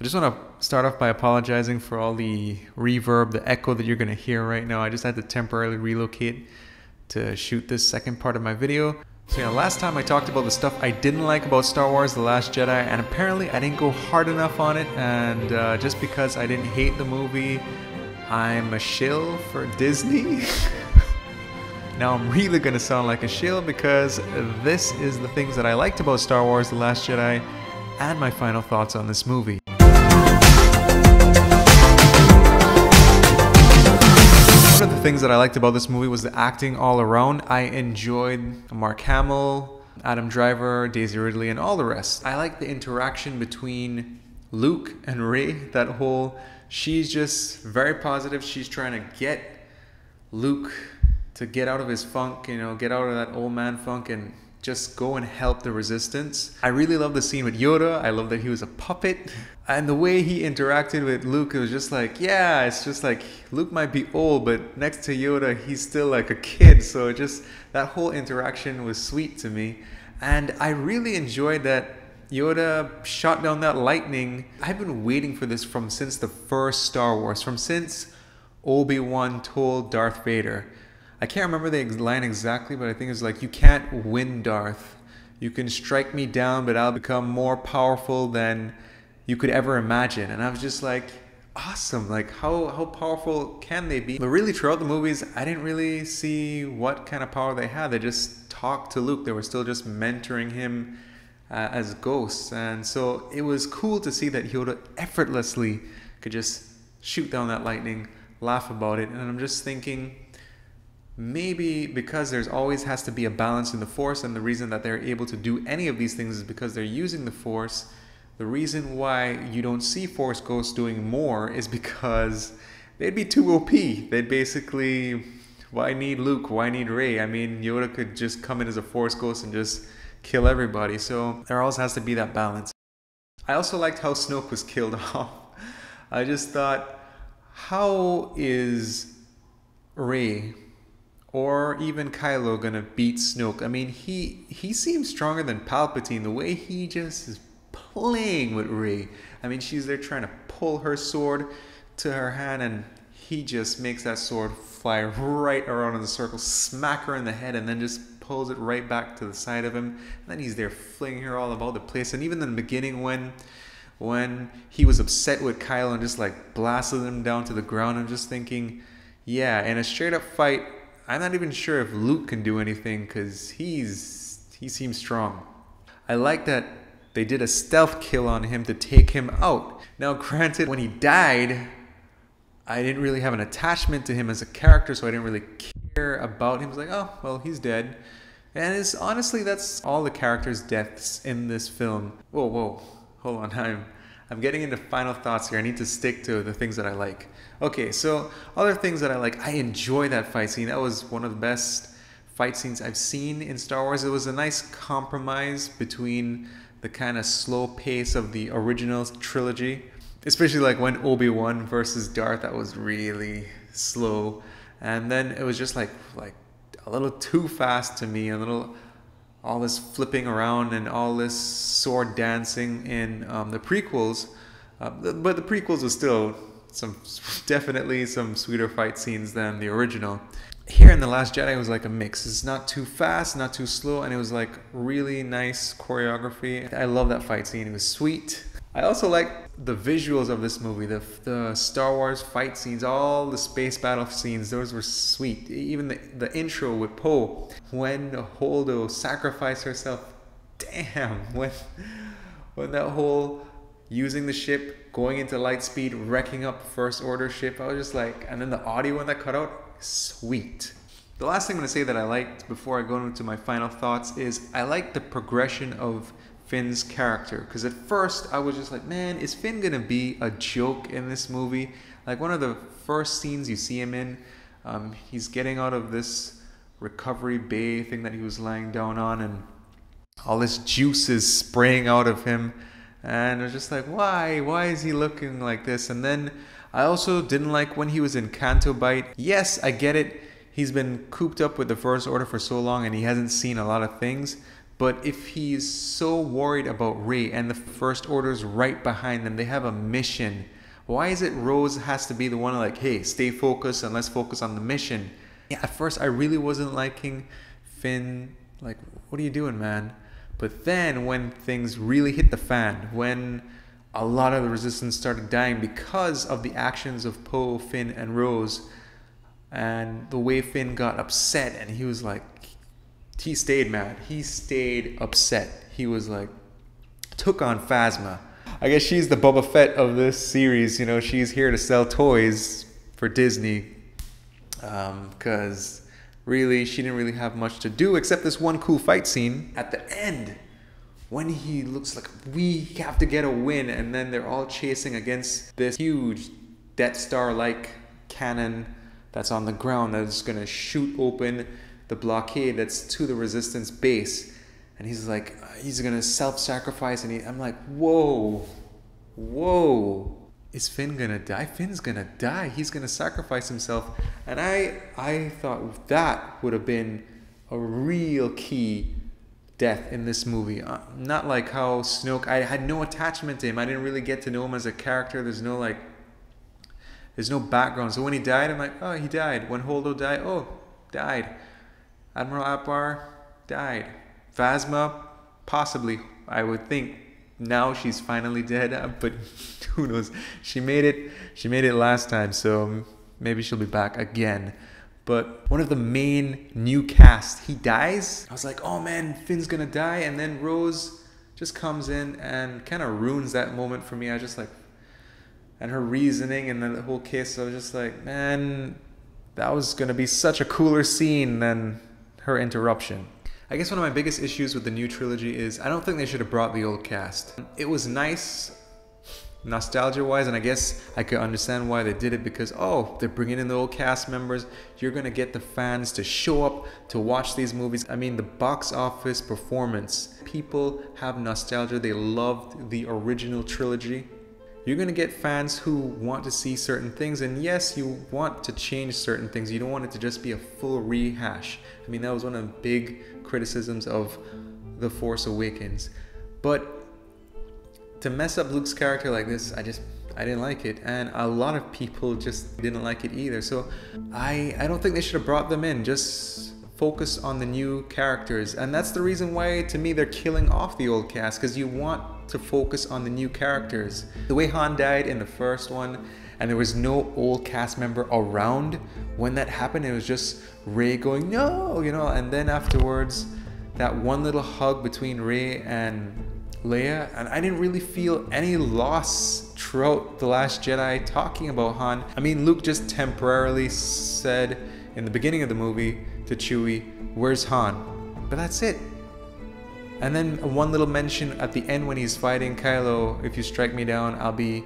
I just want to start off by apologizing for all the reverb, the echo that you're going to hear right now. I just had to temporarily relocate to shoot this second part of my video. So yeah, last time I talked about the stuff I didn't like about Star Wars The Last Jedi, and apparently I didn't go hard enough on it, and just because I didn't hate the movie, I'm a shill for Disney. Now I'm really going to sound like a shill because this is the things that I liked about Star Wars The Last Jedi and my final thoughts on this movie. One of the things that I liked about this movie was the acting all around. I enjoyed Mark Hamill, Adam Driver, Daisy Ridley, and all the rest. I like the interaction between Luke and Rey. That whole, she's just very positive. She's trying to get Luke to get out of his funk, you know, get out of that old man funk and just go and help the resistance. I really love the scene with Yoda. I love that he was a puppet. And the way he interacted with Luke, it was just like, yeah, it's just like Luke might be old, but next to Yoda, he's still like a kid. So just that whole interaction was sweet to me. And I really enjoyed that Yoda shot down that lightning. I've been waiting for this since the first Star Wars, since Obi-Wan told Darth Vader. I can't remember the line exactly, but I think it's like, you can't win, Darth. You can strike me down, but I'll become more powerful than you could ever imagine. And I was just like, awesome. Like, how powerful can they be? But really, throughout the movies, I didn't really see what kind of power they had. They just talked to Luke. They were still just mentoring him as ghosts. And so it was cool to see that Yoda effortlessly could just shoot down that lightning, laugh about it. And I'm just thinking, maybe because there's always has to be a balance in the Force, and the reason that they're able to do any of these things is because they're using the Force. The reason why you don't see Force Ghosts doing more is because they'd be too OP. They'd basically, why need Luke? Why need Rey? I mean, Yoda could just come in as a Force Ghost and just kill everybody. So there always has to be that balance. I also liked how Snoke was killed off. I just thought, how is Rey or even Kylo gonna beat Snoke? I mean, he seems stronger than Palpatine. The way he just is playing with Rey. I mean, she's there trying to pull her sword to her hand, and he just makes that sword fly right around in the circle, smack her in the head, and then just pulls it right back to the side of him. And then he's there flinging her all about the place. And even in the beginning, when he was upset with Kylo and just like blasted him down to the ground, I'm just thinking, yeah, in a straight up fight, I'm not even sure if Luke can do anything because he seems strong. I like that they did a stealth kill on him to take him out. Now granted, when he died, I didn't really have an attachment to him as a character, so I didn't really care about him. I was like, oh, well, he's dead. And honestly, that's all the characters' deaths in this film. Whoa, hold on, I'm getting into final thoughts here. I need to stick to the things that I like. Okay, so other things that I like. I enjoy that fight scene. That was one of the best fight scenes I've seen in Star Wars. It was a nice compromise between the kind of slow pace of the original trilogy, especially like when Obi-Wan versus Darth, that was really slow. And then it was just like a little too fast to me, all this flipping around and all this sword dancing in the prequels. But the prequels was still definitely some sweeter fight scenes than the original. Here in The Last Jedi, it was like a mix. It's not too fast, not too slow, and it was like really nice choreography. I love that fight scene. It was sweet. I also like the visuals of this movie, the Star Wars fight scenes, all the space battle scenes. Those were sweet. Even the intro with Poe, when Holdo sacrificed herself. Damn, when that whole using the ship, going into light speed, wrecking up First Order ship, I was just like, and then the audio when that cut out, sweet. The last thing I'm going to say that I liked before I go into my final thoughts is I like the progression of Finn's character, because at first I was just like, man, is Finn gonna be a joke in this movie? Like one of the first scenes you see him in, he's getting out of this recovery bay thing that he was lying down on, and all this juice is spraying out of him, and I was just like, why is he looking like this? And then I also didn't like when he was in Canto Bight. Yes, I get it, he's been cooped up with the First Order for so long and he hasn't seen a lot of things. But if he's so worried about Rey and the First Order's right behind them, they have a mission. Why is it Rose has to be the one like, hey, stay focused and let's focus on the mission? Yeah, at first I really wasn't liking Finn. Like, what are you doing, man? But then when things really hit the fan, when a lot of the Resistance started dying because of the actions of Poe, Finn, and Rose, and the way Finn got upset, and he was like, he stayed mad. He stayed upset. He was like, took on Phasma. I guess she's the Boba Fett of this series. You know, she's here to sell toys for Disney. Because really, she didn't really have much to do except this one cool fight scene at the end when he looks like we have to get a win, and then they're all chasing against this huge Death Star-like cannon that's on the ground that's gonna shoot open the blockade that's to the Resistance base. And he's like, he's gonna self-sacrifice, and I'm like, whoa, is Finn gonna die? Finn's gonna die. He's gonna sacrifice himself. And I thought that would have been a real key death in this movie. Not like how Snoke, I had no attachment to him. I didn't really get to know him as a character. There's no background. So when he died, I'm like, oh, he died. When Holdo died, oh, died. Admiral Akbar died. Phasma, possibly. I would think now she's finally dead, but who knows? She made it last time, so maybe she'll be back again. But one of the main new cast, he dies. I was like, oh man, Finn's gonna die, and then Rose just comes in and kind of ruins that moment for me. I just like, and her reasoning and the whole case, I was just like, man, that was gonna be such a cooler scene than her interruption. I guess one of my biggest issues with the new trilogy is I don't think they should have brought the old cast. It was nice nostalgia-wise, and I guess I could understand why they did it, because, oh, they're bringing in the old cast members. You're gonna get the fans to show up to watch these movies. I mean, the box office performance. People have nostalgia. They loved the original trilogy. You're gonna get fans who want to see certain things, and yes, you want to change certain things. You don't want it to just be a full rehash. I mean, that was one of the big criticisms of The Force Awakens. But to mess up Luke's character like this, I didn't like it, and a lot of people just didn't like it either. So I don't think they should have brought them in. Just focus on the new characters, and that's the reason why, to me, they're killing off the old cast, because you want to focus on the new characters. The way Han died in the first one, and there was no old cast member around when that happened. It was just Rey going, no, you know, and then afterwards, that one little hug between Rey and Leia, and I didn't really feel any loss throughout The Last Jedi talking about Han. I mean, Luke just temporarily said in the beginning of the movie to Chewie, where's Han? But that's it. And then one little mention at the end when he's fighting Kylo, if you strike me down, I'll be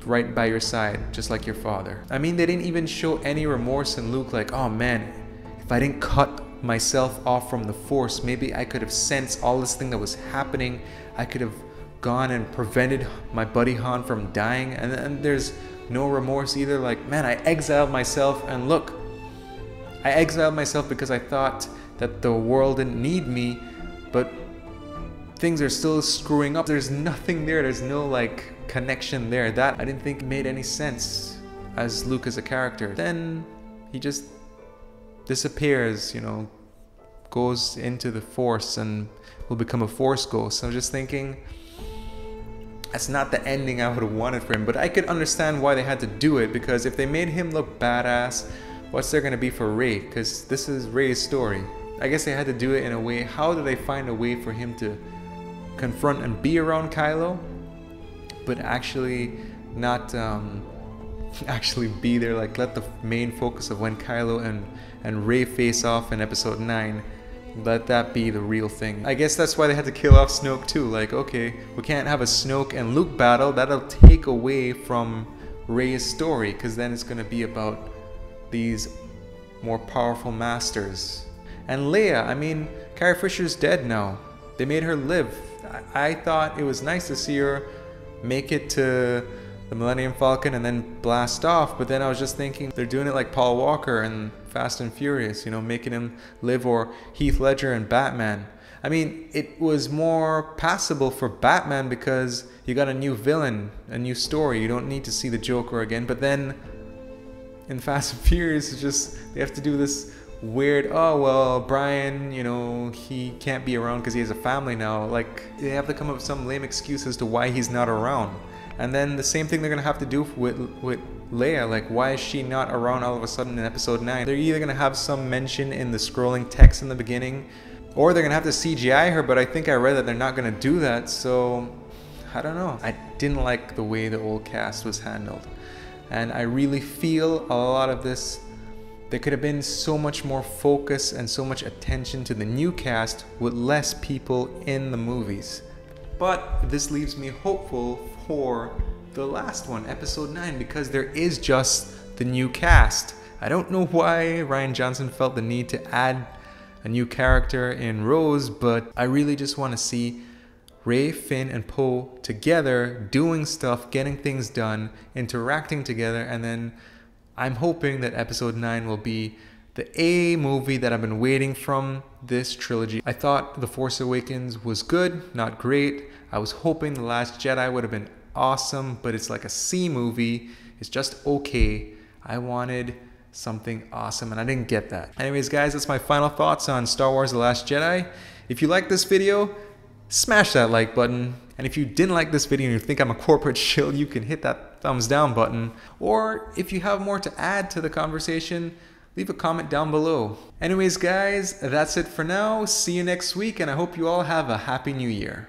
right by your side, just like your father. I mean, they didn't even show any remorse in Luke, like, oh man, if I didn't cut myself off from the Force, maybe I could have sensed all this thing that was happening. I could have gone and prevented my buddy Han from dying. And there's no remorse either, like, man, I exiled myself, and look, I exiled myself because I thought that the world didn't need me, but things are still screwing up. There's nothing there. There's no like connection there. That I didn't think made any sense as Luke as a character. Then he just disappears, you know, goes into the Force and will become a Force ghost. So I'm just thinking, that's not the ending I would have wanted for him, but I could understand why they had to do it, because if they made him look badass, what's there going to be for Rey? Because this is Rey's story. I guess they had to do it in a way. How do they find a way for him to confront and be around Kylo, but actually not actually be there? Like, let the main focus of when Kylo and Rey face off in Episode 9, let that be the real thing. I guess that's why they had to kill off Snoke too. Like, okay, we can't have a Snoke and Luke battle. That'll take away from Rey's story, because then it's going to be about these more powerful masters. And Leia, I mean, Carrie Fisher's dead now. They made her live. I thought it was nice to see her make it to the Millennium Falcon and then blast off. But then I was just thinking they're doing it like Paul Walker and Fast and Furious, you know, making him live, or Heath Ledger and Batman. I mean, it was more passable for Batman because you got a new villain, a new story. You don't need to see the Joker again. But then in Fast and Furious, it's just, they have to do this weird, oh, well, Brian, you know, he can't be around because he has a family now. Like, they have to come up with some lame excuse as to why he's not around. And then the same thing they're going to have to do with Leia. Like, why is she not around all of a sudden in episode 9? They're either going to have some mention in the scrolling text in the beginning, or they're going to have to CGI her, but I think I read that they're not going to do that, so I don't know. I didn't like the way the old cast was handled. And I really feel a lot of this, there could have been so much more focus and so much attention to the new cast with less people in the movies. But this leaves me hopeful for the last one, episode 9, because there is just the new cast. I don't know why Rian Johnson felt the need to add a new character in Rose, but I really just want to see Rey, Finn, and Poe together, doing stuff, getting things done, interacting together, and then I'm hoping that episode 9 will be the A movie that I've been waiting from this trilogy. I thought The Force Awakens was good, not great. I was hoping The Last Jedi would have been awesome, but it's like a C movie. It's just okay. I wanted something awesome, and I didn't get that. Anyways, guys, that's my final thoughts on Star Wars The Last Jedi. If you like this video, smash that like button. And if you didn't like this video and you think I'm a corporate shill, you can hit that thumbs down button. Or if you have more to add to the conversation, leave a comment down below. Anyways, guys, that's it for now. See you next week, and I hope you all have a happy new year.